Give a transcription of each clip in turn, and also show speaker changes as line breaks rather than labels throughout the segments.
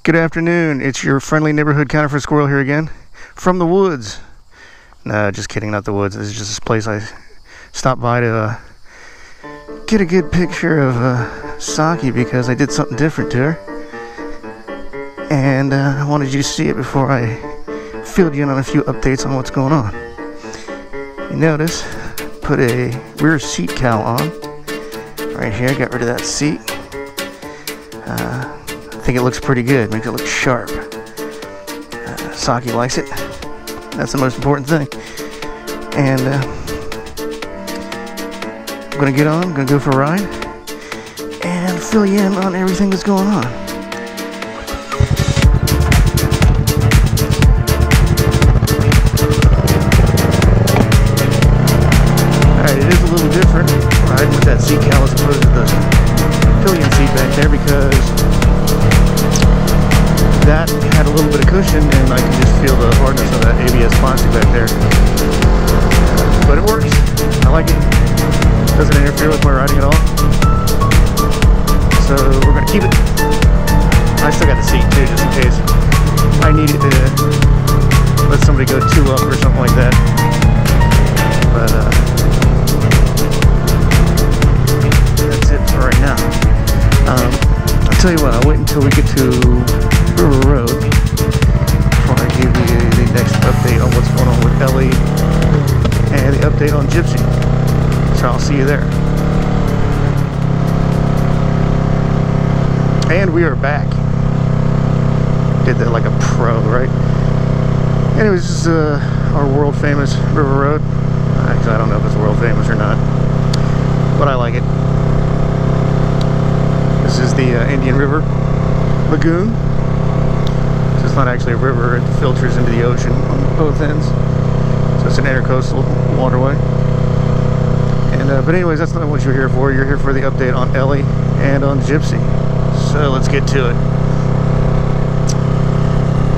Good afternoon. It's your friendly neighborhood counterfeit squirrel here again from the woods. No, just kidding, not the woods. This is just this place I stopped by to get a good picture of Saki because I did something different to her. And I wanted you to see it before I filled you in on a few updates on what's going on. You notice, put a rear seat cowl on. Right here, got rid of that seat. I think it looks pretty good, makes it look sharp. Saki likes it. That's the most important thing. And I'm gonna get on, gonna go for a ride, and fill you in on everything that's going on. Alright, it is a little different riding with that seat cowl as opposed to the pillion seat back there because that had a little bit of cushion and I can just feel the hardness of that ABS plastic back there. But it works. I like it. Doesn't interfere with my riding at all. So we're going to keep it. I still got the seat too, just in case I needed to let somebody go 2 up or something like that. But that's it for right now. I'll tell you what, I'll wait until we get to River Road before I give you the next update on what's going on with Ellie and the update on Gypsy. So I'll see you there. And we are back. Did that like a pro, right? Anyways, this is our world famous River Road. Actually, I don't know if it's world famous or not, but I like it. This is the Indian River Lagoon. So it's not actually a river, it filters into the ocean on both ends. So it's an intercoastal waterway. And but anyways, that's not what you're here for. You're here for the update on Ellie and on Gypsy. So let's get to it.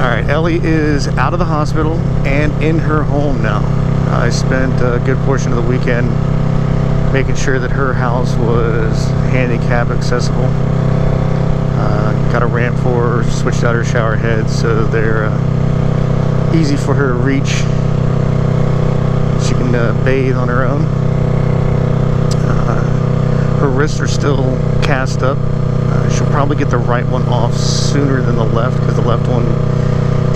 Alright, Ellie is out of the hospital and in her home now. I spent a good portion of the weekend making sure that her house was handicap accessible. Got a ramp for her, switched out her shower heads so they're easy for her to reach. She can bathe on her own. Her wrists are still cast up. She'll probably get the right one off sooner than the left because the left one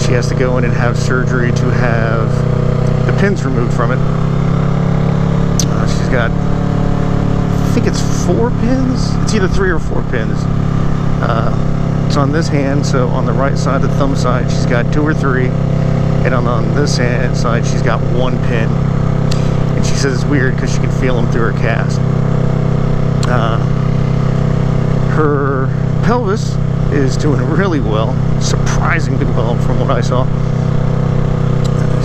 she has to go in and have surgery to have the pins removed from it. She's got, I think it's 4 pins. It's either 3 or 4 pins. It's on this hand, so on the right side, the thumb side, she's got 2 or 3, and on this hand side, she's got 1 pin. And she says it's weird because she can feel them through her cast. Her pelvis is doing really well, surprisingly well from what I saw.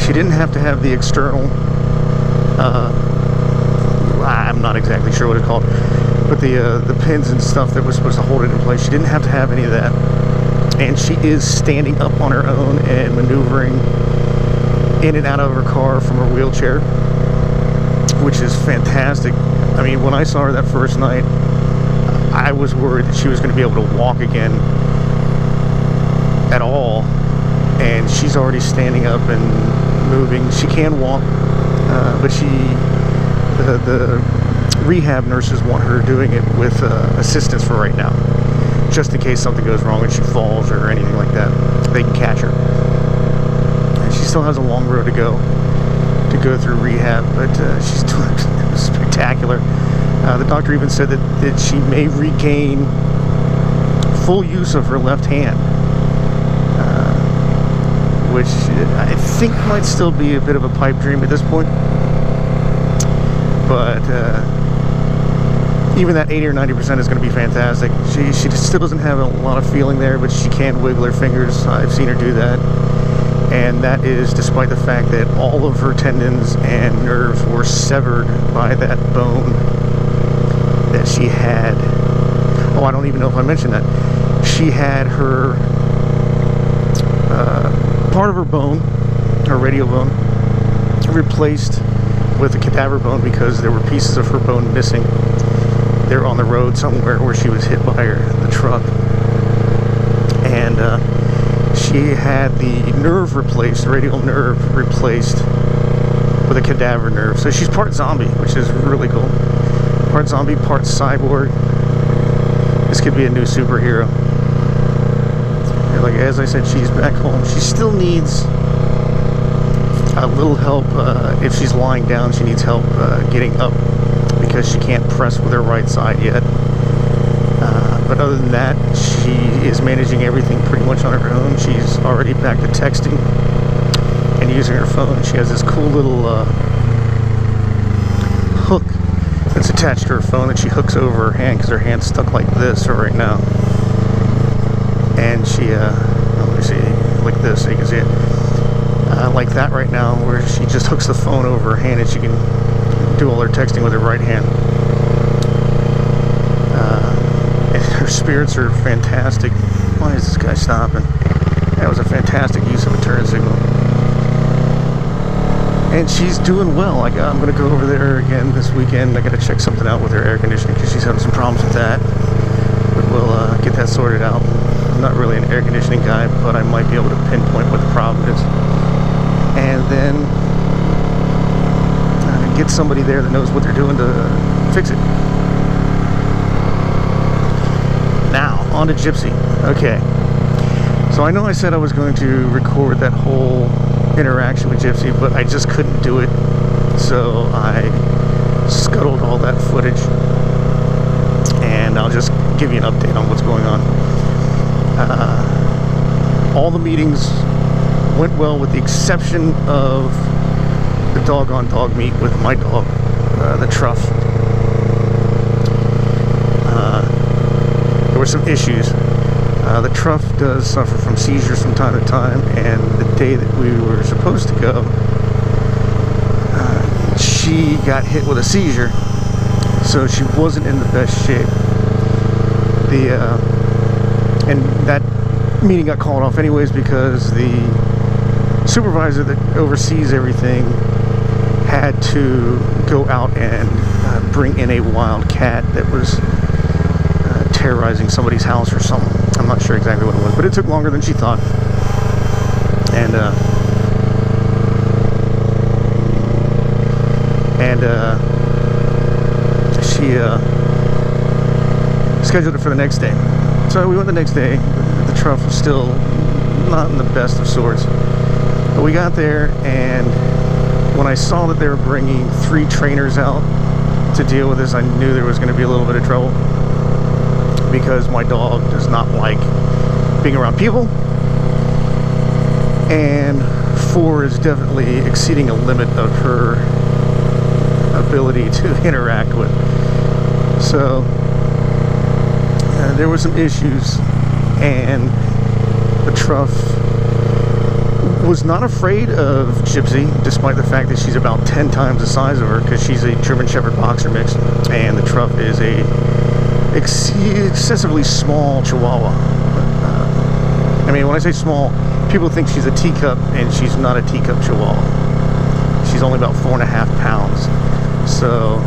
She didn't have to have the external, I'm not exactly sure what it's called, but the pins and stuff that was supposed to hold it in place, she didn't have to have any of that. And she is standing up on her own and maneuvering in and out of her car from her wheelchair, which is fantastic. I mean, when I saw her that first night, I was worried that she was going to be able to walk again at all, and she's already standing up and moving. She can walk, but the rehab nurses want her doing it with assistance for right now, just in case something goes wrong and she falls or anything like that. They can catch her. And she still has a long road to go through rehab, but she's doing spectacular. The doctor even said that she may regain full use of her left hand, which I think might still be a bit of a pipe dream at this point. But even that 80 or 90% is going to be fantastic. She still doesn't have a lot of feeling there, but she can wiggle her fingers. I've seen her do that. And that is despite the fact that all of her tendons and nerves were severed by that bone that she had. Oh, I don't even know if I mentioned that. She had her part of her bone, her radial bone, replaced with a cadaver bone because there were pieces of her bone missing. They're on the road somewhere where she was hit by the truck. And she had the nerve replaced, radial nerve replaced with a cadaver nerve. So she's part zombie, which is really cool. Part zombie, part cyborg. This could be a new superhero. And like as I said, she's back home. She still needs a little help. If she's lying down, she needs help getting up because she can't press with her right side yet. But other than that, she is managing everything pretty much on her own. She's already back to texting and using her phone. She has this cool little hook that's attached to her phone that she hooks over her hand because her hand's stuck like this right now. And she, let me see, like this so you can see it. Like that right now, where she just hooks the phone over her hand and she can do all her texting with her right hand. And her spirits are fantastic. Why is this guy stopping? That was a fantastic use of a turn signal. And she's doing well. I'm going to go over there again this weekend. I got to check something out with her air conditioning because she's having some problems with that. But we'll get that sorted out. I'm not really an air conditioning guy, but I might be able to pinpoint what the problem is. And then get somebody there that knows what they're doing to fix it. Now, on to Gypsy. Okay. So I know I said I was going to record that whole interaction with Gypsy, but I just couldn't do it. So I scuttled all that footage. And I'll just give you an update on what's going on. All the meetings went well with the exception of the dog-on-dog meet with my dog, the Truff. There were some issues. The Truff does suffer from seizures from time to time, and the day that we were supposed to go, she got hit with a seizure, so she wasn't in the best shape. And that meeting got called off anyways because the supervisor that oversees everything had to go out and bring in a wild cat that was terrorizing somebody's house or something. I'm not sure exactly what it was, but it took longer than she thought. And she scheduled it for the next day. So we went the next day. The Truff was still not in the best of sorts. But we got there, and when I saw that they were bringing 3 trainers out to deal with this, I knew there was going to be a little bit of trouble. Because my dog does not like being around people. And 4 is definitely exceeding a limit of her ability to interact with. So there were some issues, and the Truff was not afraid of Gypsy, despite the fact that she's about 10 times the size of her, because she's a German Shepherd Boxer mix, and the Truff is a excessively small Chihuahua. I mean, when I say small, people think she's a teacup, and she's not a teacup Chihuahua. She's only about 4.5 pounds. So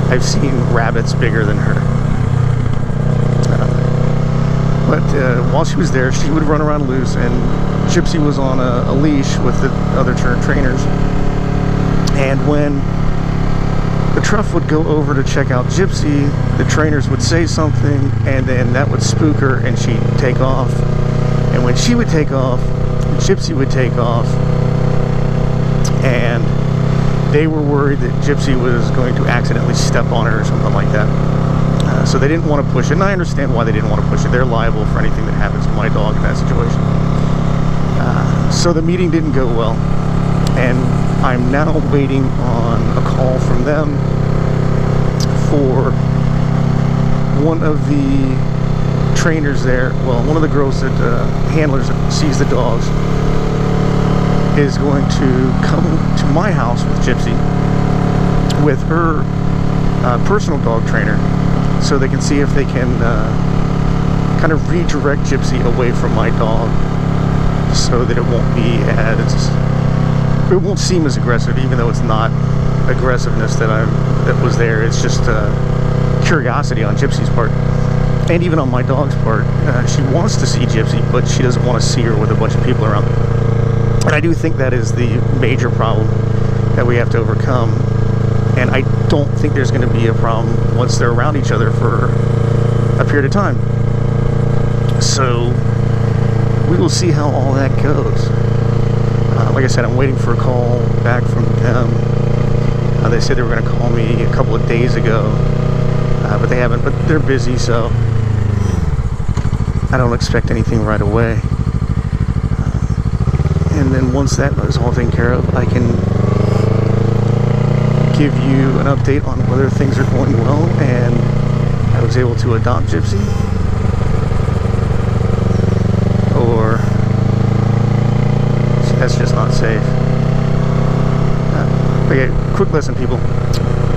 I've seen rabbits bigger than her. But while she was there, she would run around loose, and Gypsy was on a leash with the other trainers. And when the Truff would go over to check out Gypsy, the trainers would say something, and then that would spook her, and she'd take off. And when she would take off, Gypsy would take off, and they were worried that Gypsy was going to accidentally step on her or something like that. So they didn't want to push it, and I understand why they didn't want to push it. They're liable for anything that happens to my dog in that situation. So the meeting didn't go well, and I'm now waiting on a call from them for one of the trainers there. Well, one of the girls that handlers that sees the dogs is going to come to my house with Gypsy with her personal dog trainer, so they can see if they can kind of redirect Gypsy away from my dog, so that it won't be as, it won't seem as aggressive, even though it's not aggressiveness that was there. It's just curiosity on Gypsy's part. and even on my dog's part, she wants to see Gypsy, but she doesn't want to see her with a bunch of people around. And I do think that is the major problem that we have to overcome. And I don't think there's going to be a problem once they're around each other for a period of time. So we will see how all that goes. Like I said, I'm waiting for a call back from them. They said they were going to call me a couple of days ago, but they haven't. But they're busy, so I don't expect anything right away. And then once that is all taken care of, I can give you an update on whether things are going well and I was able to adopt Gypsy, or that's just not safe. Okay, quick lesson, people.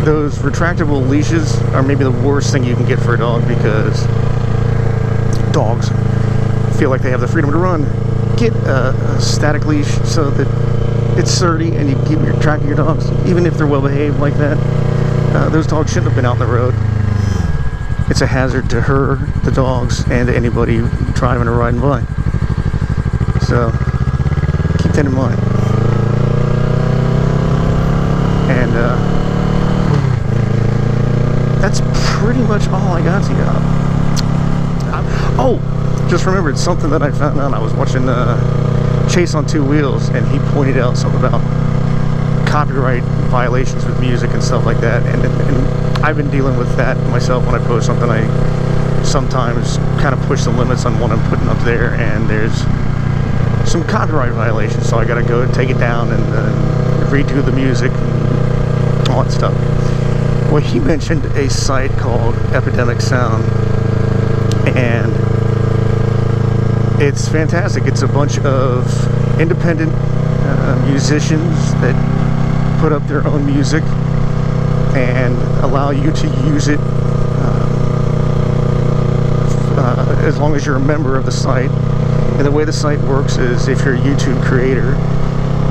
Those retractable leashes are maybe the worst thing you can get for a dog, because dogs feel like they have the freedom to run. Get a static leash so that it's sturdy and you keep tracking your dogs, even if they're well behaved like that. Those dogs shouldn't have been out in the road. It's a hazard to her, the dogs, and to anybody driving or riding by. So keep that in mind. And that's pretty much all I got to you. Oh, just remembered something that I found out. I was watching Chase on Two Wheels, and he pointed out something about copyright violations with music and stuff like that. And I've been dealing with that myself. When I post something, I sometimes kind of push the limits on what I'm putting up there, and there's some copyright violations, so I gotta go take it down and redo the music and all that stuff. Well, he mentioned a site called Epidemic Sound, and it's fantastic. It's a bunch of independent musicians that put up their own music and allow you to use it as long as you're a member of the site. And the way the site works is, if you're a YouTube creator,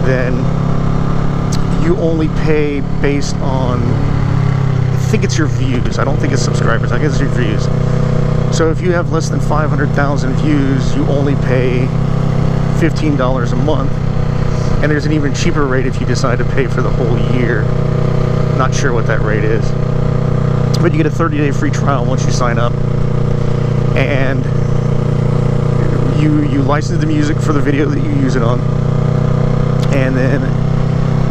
then you only pay based on, I think it's your views. I don't think it's subscribers. I guess it's your views. So if you have less than 500,000 views, you only pay $15 a month. And there's an even cheaper rate if you decide to pay for the whole year. Not sure what that rate is. But you get a 30-day free trial once you sign up. And you license the music for the video that you use it on. And then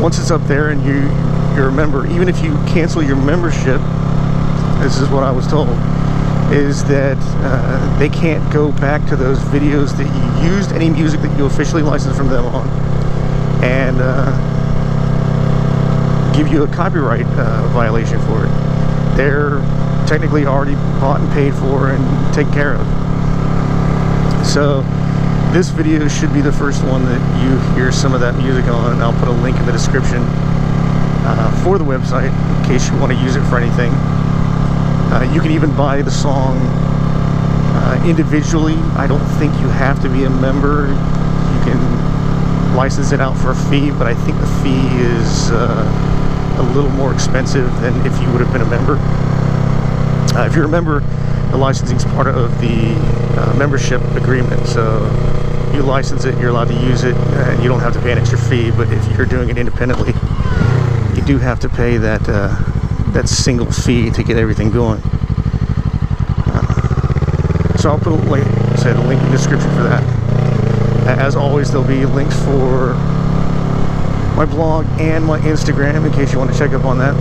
once it's up there and you're a member, even if you cancel your membership, this is what I was told, is that they can't go back to those videos that you used, any music that you officially licensed from them on, and give you a copyright violation for it. They're technically already bought and paid for and taken care of. So this video should be the first one that you hear some of that music on, and I'll put a link in the description for the website in case you want to use it for anything. You can even buy the song individually. I don't think you have to be a member. You can license it out for a fee, but I think the fee is a little more expensive than if you would have been a member. If you're a member, the licensing is part of the membership agreement. So you license it, you're allowed to use it, and you don't have to pay an extra fee. But if you're doing it independently, you do have to pay that that single fee to get everything going. So I'll put, like I said, a link in the description for that. As always, there'll be links for my blog and my Instagram in case you want to check up on that.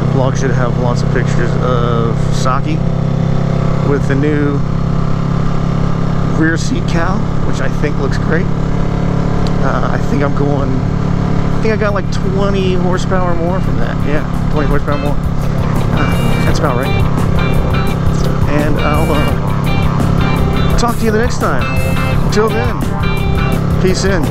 The blog should have lots of pictures of Saki with the new rear seat cowl, which I think looks great. I think I got like 20 horsepower more from that. Yeah, 20 horsepower more. That's about right. And I'll talk to you the next time. Until then, peace in.